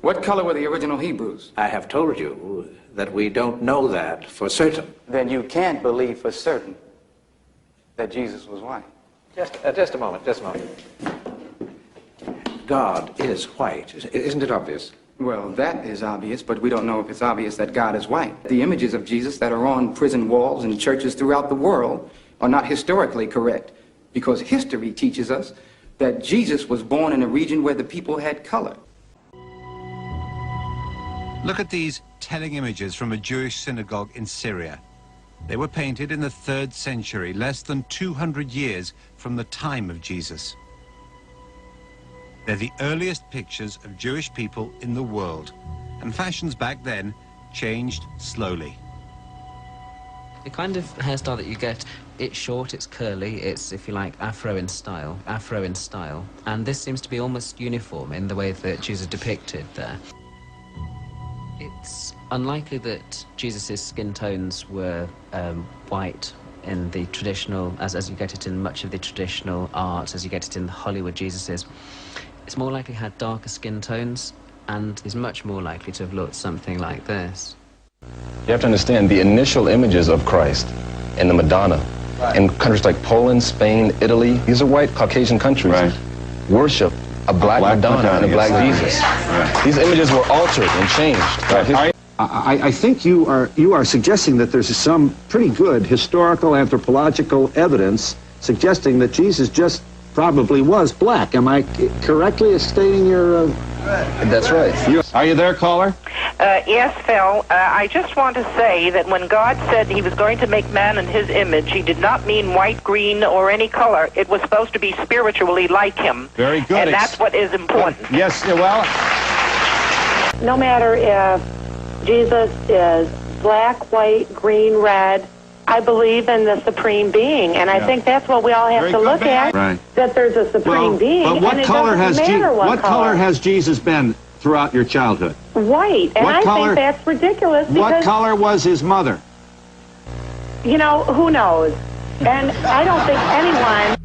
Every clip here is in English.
What color were the original Hebrews? I have told you that we don't know that for certain. Then you can't believe for certain that Jesus was white. Just a moment. God is white. Isn't it obvious? Well, that is obvious, but we don't know if it's obvious that God is white. The images of Jesus that are on prison walls and churches throughout the world are not historically correct, because history teaches us that Jesus was born in a region where the people had color. Look at these telling images from a Jewish synagogue in Syria. They were painted in the 3rd century, less than 200 years from the time of Jesus. They're the earliest pictures of Jewish people in the world, and fashions back then changed slowly. The kind of hairstyle that you get, it's short, it's curly, it's, if you like, afro in style, and this seems to be almost uniform in the way that Jesus depicted there. It's unlikely that Jesus' skin tones were white in the traditional, as you get it in much of the traditional art, as you get it in the Hollywood Jesuses. It's more likely had darker skin tones, and is much more likely to have looked something like this. You have to understand the initial images of Christ and the Madonna in countries like Poland, Spain, Italy, these are white Caucasian countries, worship a black Madonna and a black Jesus. These images were altered and changed. I think you are suggesting that there's some pretty good historical anthropological evidence suggesting that Jesus just probably was black. Am I correctly stating your... That's right. Are you there, caller? Yes, Phil. I just want to say that when God said he was going to make man in his image, he did not mean white, green, or any color. It was supposed to be spiritually like him. Very good. And that's what is important. Yes, well... No matter if Jesus is black, white, green, red, I believe in the Supreme Being, and I think that's what we all have to look at, that there's a Supreme Being, but what and it color doesn't has matter what color has Jesus been throughout your childhood? White, and I think that's ridiculous. What color was his mother? You know, who knows? And I don't think anyone...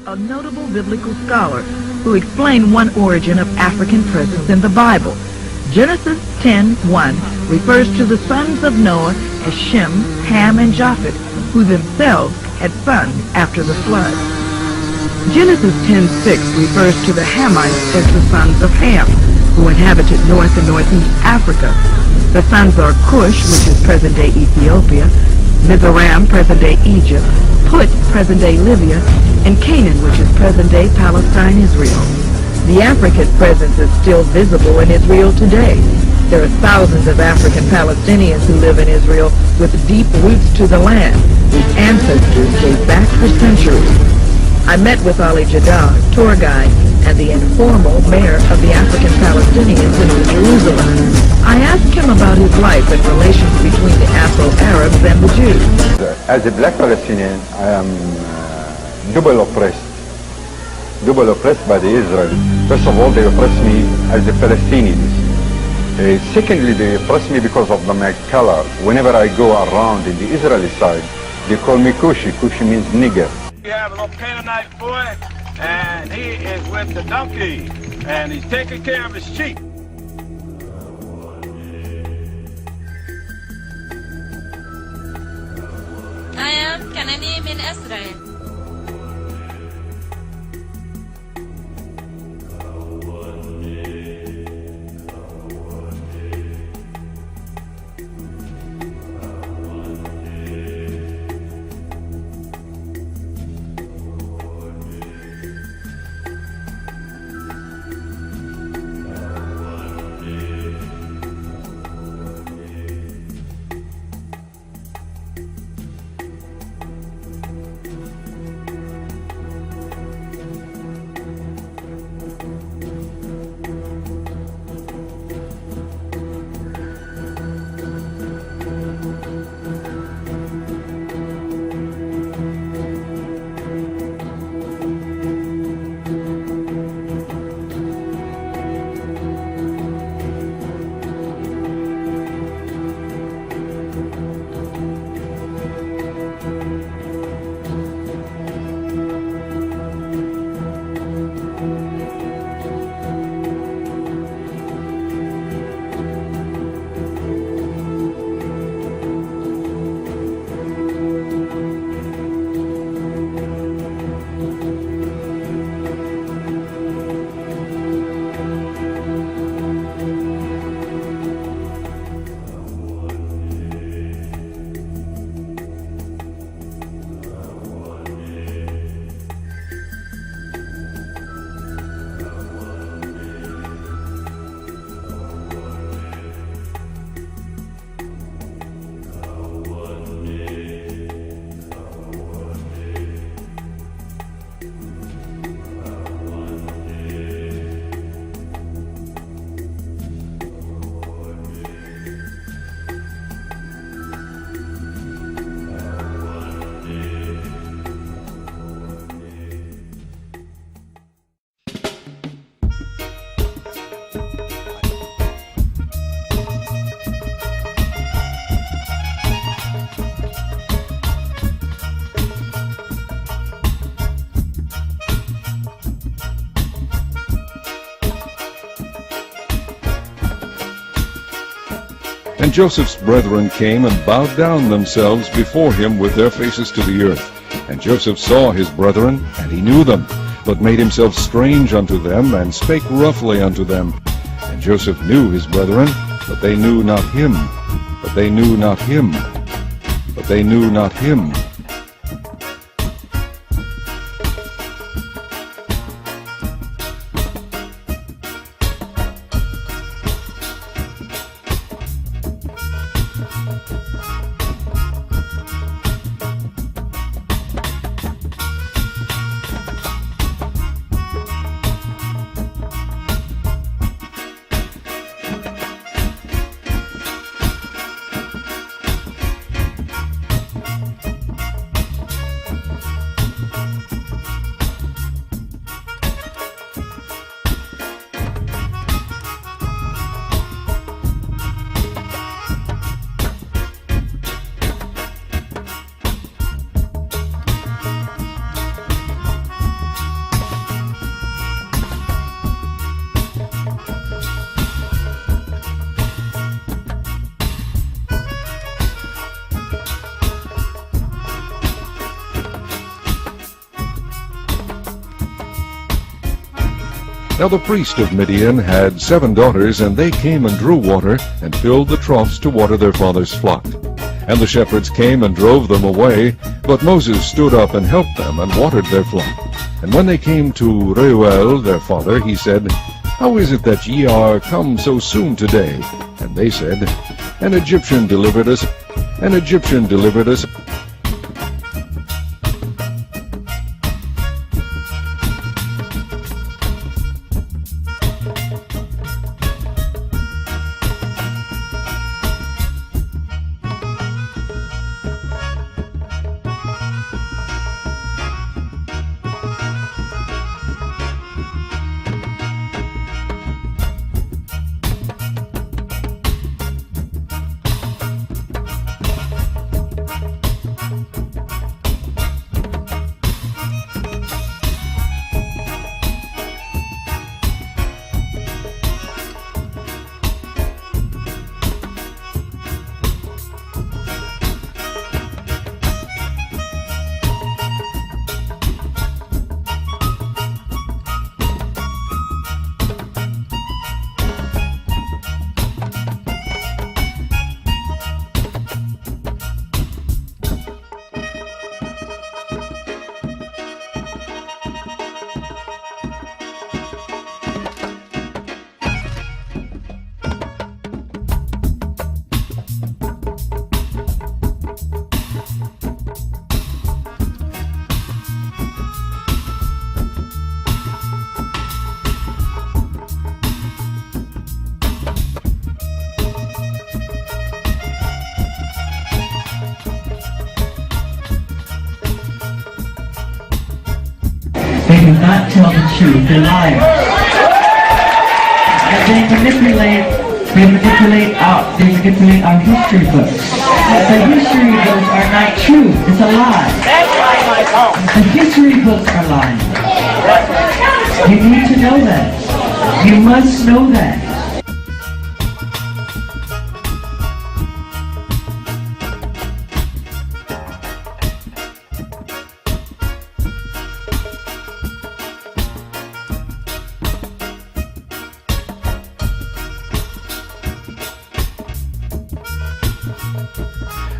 A notable biblical scholar who explained one origin of African presence in the Bible. Genesis 10:1 refers to the sons of Noah as Shem, Ham, and Japheth, who themselves had sons after the flood. Genesis 10:6 refers to the Hamites as the sons of Ham, who inhabited North and Northeast Africa. The sons are Cush, which is present-day Ethiopia, Mizraim, present-day Egypt, Put, present-day Libya, and Canaan, which is present-day Palestine, Israel. The African presence is still visible in Israel today. There are thousands of African Palestinians who live in Israel with deep roots to the land, whose ancestors date back for centuries. I met with Ali Jaddah, tour guide, and the informal mayor of the African Palestinians in Jerusalem. I asked him about his life and relations between the Afro-Arabs and the Jews. As a black Palestinian, I am double oppressed by the Israelis. First of all, they oppress me as a Palestinian. Secondly, they oppress me because of my color. Whenever I go around in the Israeli side, they call me Kushi. Kushi means nigger. We have a little Canaanite boy, and he is with the donkey, and he's taking care of his sheep. I am Canadian in Israel. Joseph's brethren came and bowed down themselves before him with their faces to the earth. And Joseph saw his brethren, and he knew them, but made himself strange unto them, and spake roughly unto them. And Joseph knew his brethren, but they knew not him. But they knew not him. But they knew not him. Now the priest of Midian had 7 daughters, and they came and drew water, and filled the troughs to water their father's flock. And the shepherds came and drove them away, but Moses stood up and helped them, and watered their flock. And when they came to Reuel their father, he said, How is it that ye are come so soon today? And they said, An Egyptian delivered us, an Egyptian delivered us. They do not tell the truth. They're liars. They manipulate our history books. The history books are not true. It's a lie. The history books are lying. You need to know that. You must know that.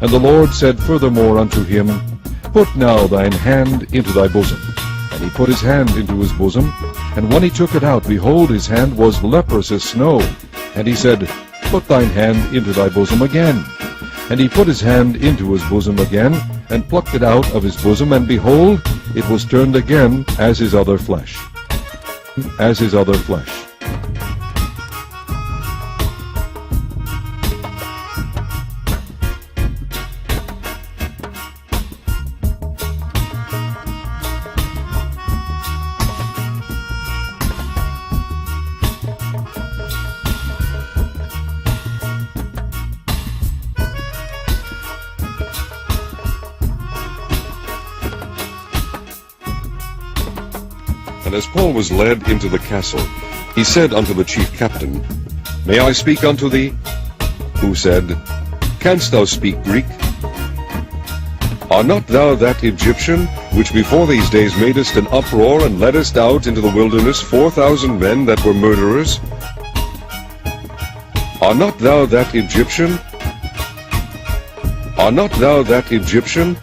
And the Lord said furthermore unto him, Put now thine hand into thy bosom. And he put his hand into his bosom, and when he took it out, behold, his hand was leprous as snow. And he said, Put thine hand into thy bosom again. And he put his hand into his bosom again, and plucked it out of his bosom, and behold, it was turned again as his other flesh. As his other flesh. And as Paul was led into the castle, he said unto the chief captain, May I speak unto thee? Who said, Canst thou speak Greek? Art not thou that Egyptian, which before these days madest an uproar, and leddest out into the wilderness 4,000 men that were murderers? Art not thou that Egyptian? Art not thou that Egyptian,